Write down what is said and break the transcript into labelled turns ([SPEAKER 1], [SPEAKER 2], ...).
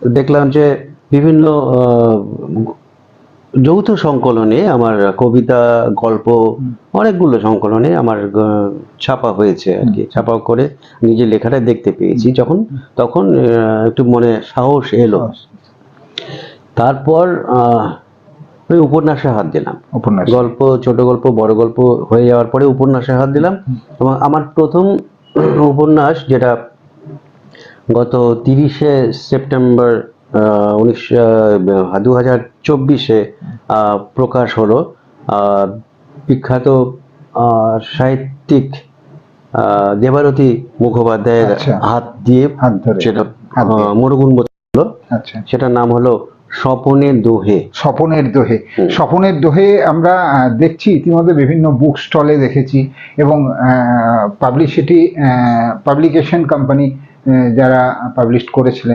[SPEAKER 1] দেখলাম যে বিভিন্ন যৌথ সংকলনে আমার কবিতা, গল্প অনেকগুলো সংকলনে আমার ছাপা হয়েছে আর কি। ছাপা করে নিজের লেখাটা দেখতে পেয়েছি যখন, তখন একটু মনে সাহস এলো। তারপর ওই উপন্যাসে হাত দিলাম। গল্প, ছোট গল্প, বড় গল্প হয়ে যাওয়ার পরে উপন্যাসে হাত দিলাম এবং আমার প্রথম উপন্যাস, যেটা গত 30শে সেপ্টেম্বর 2024-এ প্রকাশ হলো, বিখ্যাত সাহিত্যিক দেবারতী মুখোপাধ্যায়ের হাত দিয়ে, সেটা মরুগুণ হলো। সেটার নাম হলো স্বপনের দোহে।
[SPEAKER 2] স্বপনের দোহে। স্বপনের দোহে আমরা দেখছি ইতিমধ্যে বিভিন্ন বুক স্টলে দেখেছি, এবং পাবলিকেশন কোম্পানি যারা পাবলিশ করেছিলেন